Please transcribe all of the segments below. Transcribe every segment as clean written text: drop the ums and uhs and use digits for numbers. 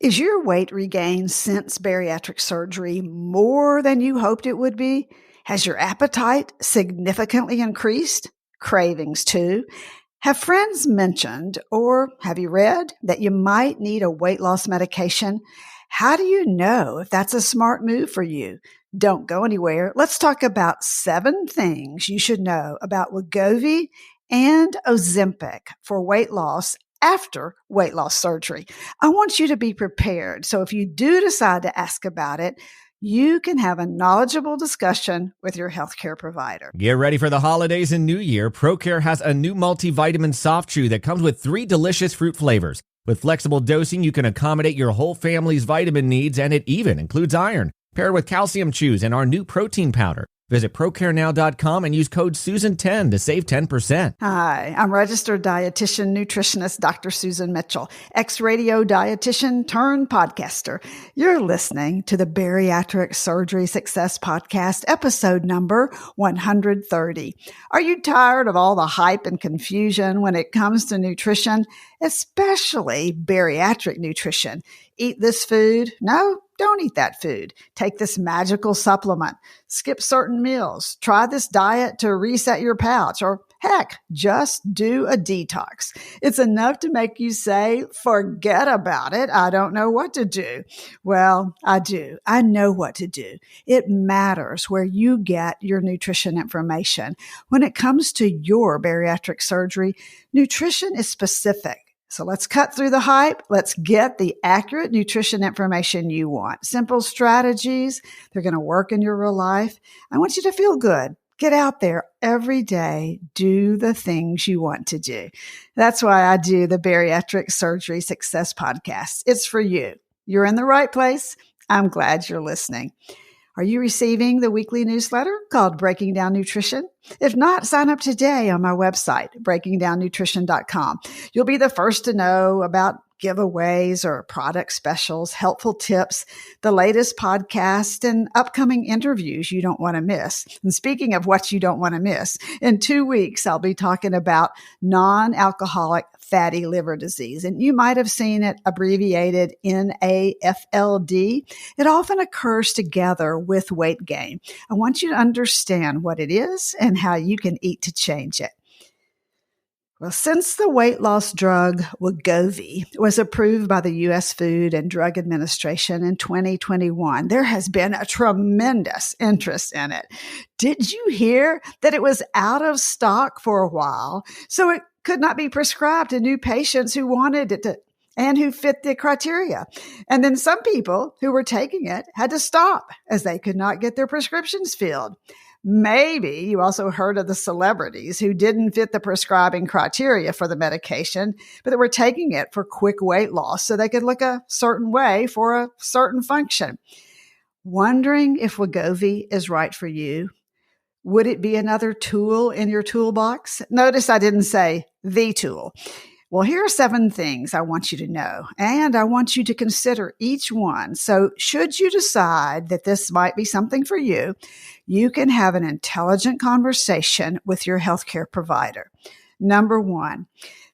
Is your weight regained since bariatric surgery more than you hoped it would be? Has your appetite significantly increased? Cravings too? Have friends mentioned or have you read that you might need a weight loss medication? How do you know if that's a smart move for you? Don't go anywhere. Let's talk about 7 things you should know about Wegovy and Ozempic for weight loss after weight loss surgery. I want you to be prepared. So if you do decide to ask about it, you can have a knowledgeable discussion with your healthcare provider. Get ready for the holidays and New Year. ProCare has a new multivitamin soft chew that comes with 3 delicious fruit flavors. With flexible dosing, you can accommodate your whole family's vitamin needs, and it even includes iron. Paired with calcium chews and our new protein powder. Visit ProCareNow.com and use code Susan10 to save 10%. Hi, I'm registered dietitian nutritionist Dr. Susan Mitchell, ex-radio dietitian turned podcaster. You're listening to the Bariatric Surgery Success podcast, episode number 130. Are you tired of all the hype and confusion when it comes to nutrition, especially bariatric nutrition? Eat this food? No, don't eat that food. Take this magical supplement. Skip certain meals. Try this diet to reset your pouch. Or heck, just do a detox. It's enough to make you say, forget about it. I don't know what to do. Well, I do. I know what to do. It matters where you get your nutrition information. When it comes to your bariatric surgery, nutrition is specific. So let's cut through the hype. Let's get the accurate nutrition information you want. Simple strategies. They're going to work in your real life. I want you to feel good. Get out there every day. Do the things you want to do. That's why I do the Bariatric Surgery Success podcast. It's for you. You're in the right place. I'm glad you're listening. Are you receiving the weekly newsletter called Breaking Down Nutrition? If not, sign up today on my website, breakingdownnutrition.com. You'll be the first to know about giveaways or product specials, helpful tips, the latest podcast, and upcoming interviews you don't want to miss. And speaking of what you don't want to miss, in 2 weeks, I'll be talking about non-alcoholic fatty liver disease. And you might have seen it abbreviated NAFLD. It often occurs together with weight gain. I want you to understand what it is and how you can eat to change it. Well, since the weight loss drug Wegovy was approved by the U.S. Food and Drug Administration in 2021, there has been a tremendous interest in it. Did you hear that it was out of stock for a while, so it could not be prescribed to new patients who wanted it to and who fit the criteria? And then some people who were taking it had to stop as they could not get their prescriptions filled. Maybe you also heard of the celebrities who didn't fit the prescribing criteria for the medication, but that were taking it for quick weight loss so they could look a certain way for a certain function. Wondering if Wegovy is right for you? Would it be another tool in your toolbox? Notice I didn't say the tool. Well, here are 7 things I want you to know, and I want you to consider each one. So should you decide that this might be something for you, you can have an intelligent conversation with your healthcare provider. Number 1,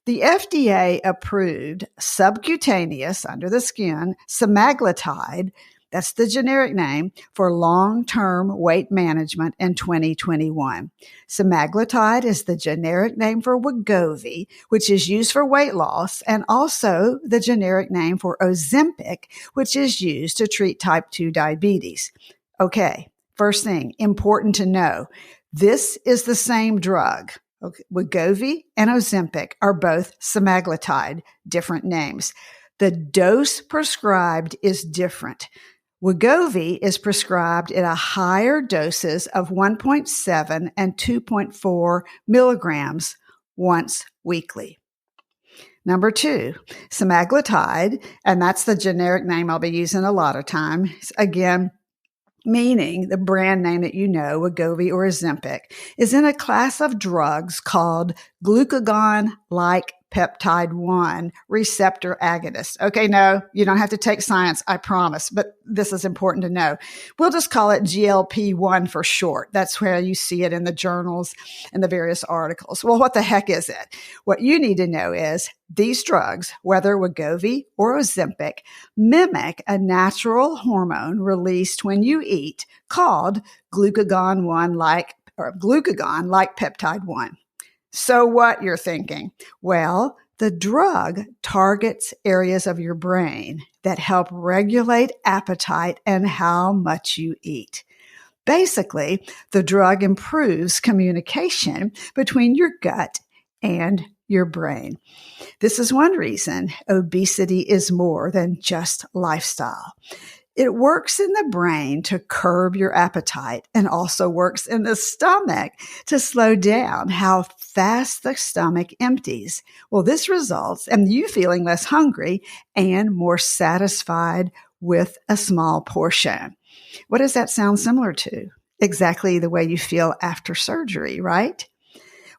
the FDA approved subcutaneous, under the skin, semaglutide. That's the generic name for long-term weight management in 2021. Semaglutide is the generic name for Wegovy, which is used for weight loss, and also the generic name for Ozempic, which is used to treat type 2 diabetes. Okay, first thing, important to know, this is the same drug. Okay, Wegovy and Ozempic are both semaglutide, different names. The dose prescribed is different. Wegovy is prescribed at a higher doses of 1.7 and 2.4 milligrams once weekly. Number 2, semaglutide, and that's the generic name I'll be using a lot of times. Again, meaning the brand name that you know, Wegovy or Ozempic, is in a class of drugs called glucagon-like peptide 1 receptor agonist. Okay, no, you don't have to take science, I promise, but this is important to know. We'll just call it GLP-1 for short. That's where you see it in the journals and the various articles. Well, what the heck is it? What you need to know is these drugs, whether Wegovy or Ozempic, mimic a natural hormone released when you eat called glucagon like peptide 1. So what, you're thinking? Well, the drug targets areas of your brain that help regulate appetite and how much you eat. Basically, the drug improves communication between your gut and your brain. This is one reason obesity is more than just lifestyle. It works in the brain to curb your appetite and also works in the stomach to slow down how fast the stomach empties. Well, this results in you feeling less hungry and more satisfied with a small portion. What does that sound similar to? Exactly the way you feel after surgery, right?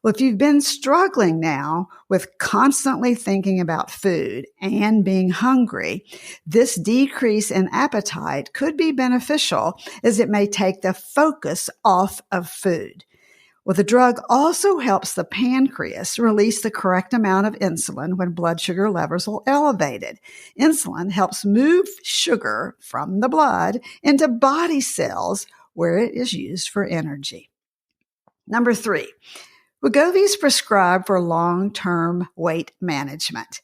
Well, if you've been struggling now with constantly thinking about food and being hungry, this decrease in appetite could be beneficial as it may take the focus off of food. Well, the drug also helps the pancreas release the correct amount of insulin when blood sugar levels are elevated. Insulin helps move sugar from the blood into body cells where it is used for energy. Number 3. Wegovy is prescribed for long-term weight management.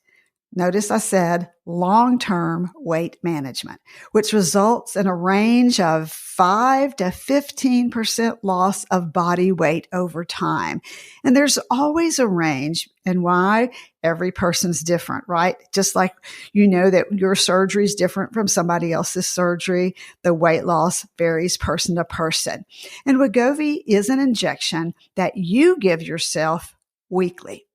Notice I said long-term weight management, which results in a range of 5 to 15% loss of body weight over time. And there's always a range. And why? Every person's different, right? Just like you know that your surgery is different from somebody else's surgery, the weight loss varies person to person. And Wegovy is an injection that you give yourself weekly.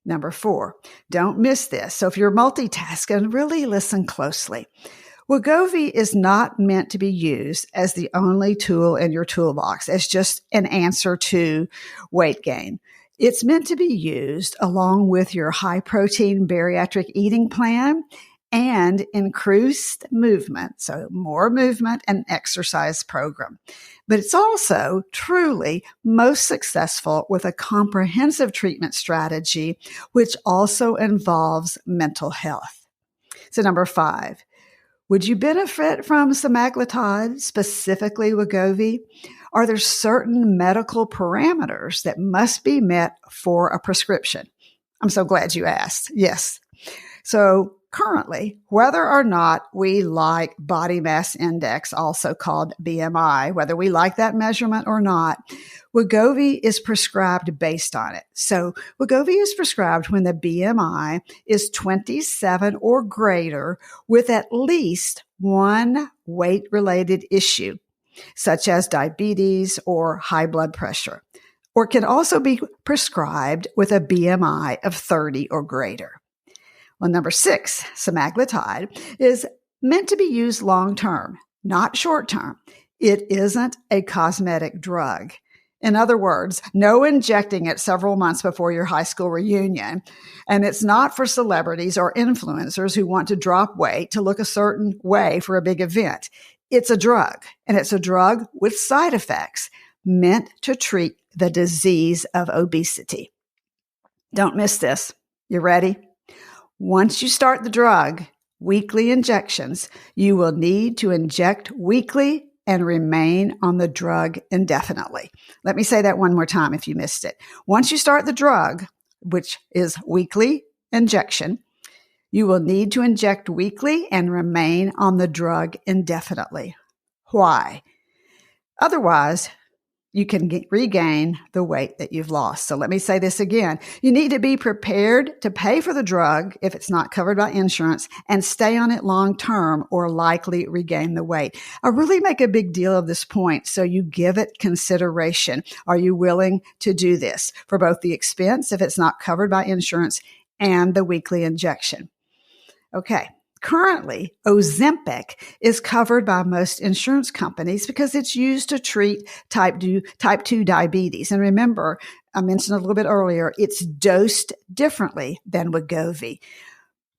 Number 4, don't miss this. So if you're multitasking, really listen closely. Wegovy is not meant to be used as the only tool in your toolbox, as just an answer to weight gain. It's meant to be used along with your high-protein bariatric eating plan and increased movement, so more movement and exercise program. But it's also truly most successful with a comprehensive treatment strategy, which also involves mental health. So number 5, would you benefit from semaglutide, specifically Wegovy? Are there certain medical parameters that must be met for a prescription? I'm so glad you asked. Yes. So currently, whether or not we like body mass index, also called BMI, whether we like that measurement or not, Wegovy is prescribed based on it. So Wegovy is prescribed when the BMI is 27 or greater with at least one weight-related issue, such as diabetes or high blood pressure, or can also be prescribed with a BMI of 30 or greater. Well, number 6, semaglutide is meant to be used long-term, not short-term. It isn't a cosmetic drug. In other words, no injecting it several months before your high school reunion. And it's not for celebrities or influencers who want to drop weight to look a certain way for a big event. It's a drug, and it's a drug with side effects meant to treat the disease of obesity. Don't miss this. You ready? Once you start the drug, weekly injections, you will need to inject weekly and remain on the drug indefinitely. Let me say that one more time if you missed it. Once you start the drug, which is weekly injection, you will need to inject weekly and remain on the drug indefinitely. Why? Otherwise, you can regain the weight that you've lost. So let me say this again. You need to be prepared to pay for the drug if it's not covered by insurance and stay on it long term or likely regain the weight. I really make a big deal of this point, so you give it consideration. Are you willing to do this for both the expense if it's not covered by insurance and the weekly injection? Okay. Currently, Ozempic is covered by most insurance companies because it's used to treat type 2 diabetes. And remember, I mentioned a little bit earlier, it's dosed differently than Wegovy.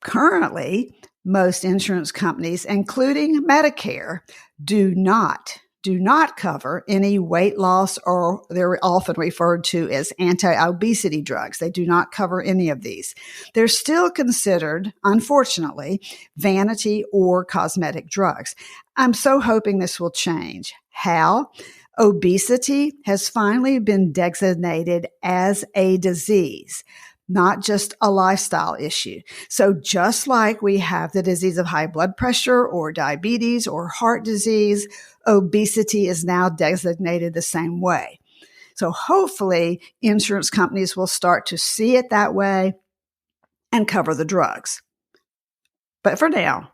Currently, most insurance companies, including Medicare, do not cover any weight loss, or they're often referred to as anti-obesity drugs. They do not cover any of these. They're still considered, unfortunately, vanity or cosmetic drugs. I'm so hoping this will change. How? Obesity has finally been designated as a disease, not just a lifestyle issue. So just like we have the disease of high blood pressure or diabetes or heart disease, obesity is now designated the same way. So hopefully insurance companies will start to see it that way and cover the drugs. But for now,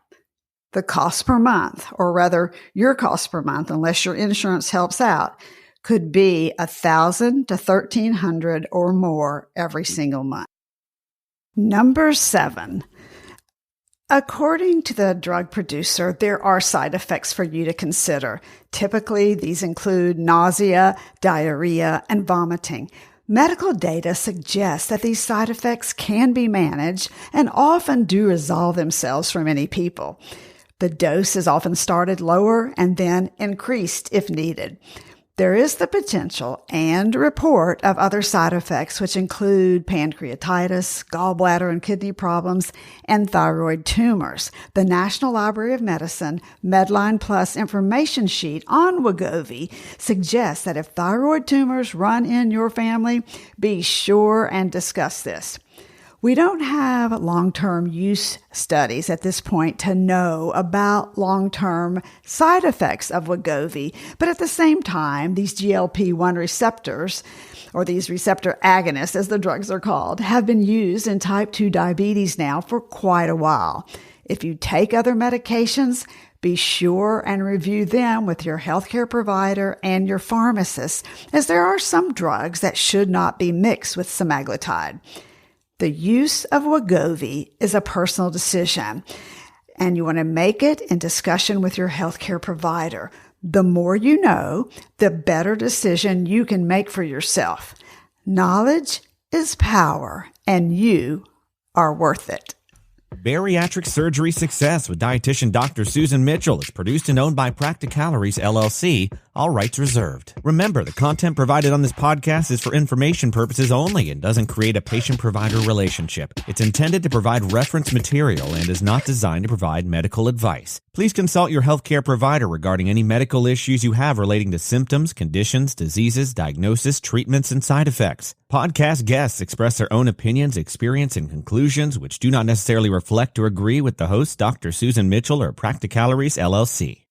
the cost per month, or rather your cost per month, unless your insurance helps out, could be $1,000 to $1,300 or more every single month. Number 7. According to the drug producer, there are side effects for you to consider. Typically, these include nausea, diarrhea, and vomiting. Medical data suggests that these side effects can be managed and often do resolve themselves for many people. The dose is often started lower and then increased if needed. There is the potential and report of other side effects, which include pancreatitis, gallbladder and kidney problems, and thyroid tumors. The National Library of Medicine Medline Plus information sheet on Wegovy suggests that if thyroid tumors run in your family, be sure and discuss this. We don't have long-term use studies at this point to know about long-term side effects of Wegovy, but at the same time, these GLP-1 receptors, or these receptor agonists as the drugs are called, have been used in type 2 diabetes now for quite a while. If you take other medications, be sure and review them with your healthcare provider and your pharmacist, as there are some drugs that should not be mixed with semaglutide. The use of Wegovy is a personal decision, and you want to make it in discussion with your healthcare provider. The more you know, the better decision you can make for yourself. Knowledge is power, and you are worth it. Bariatric Surgery Success with dietitian Dr. Susan Mitchell is produced and owned by Practicalories, LLC, all rights reserved. Remember, the content provided on this podcast is for information purposes only and doesn't create a patient-provider relationship. It's intended to provide reference material and is not designed to provide medical advice. Please consult your healthcare provider regarding any medical issues you have relating to symptoms, conditions, diseases, diagnosis, treatments, and side effects. Podcast guests express their own opinions, experience, and conclusions, which do not necessarily reflect or agree with the host, Dr. Susan Mitchell, or Practicalories, LLC.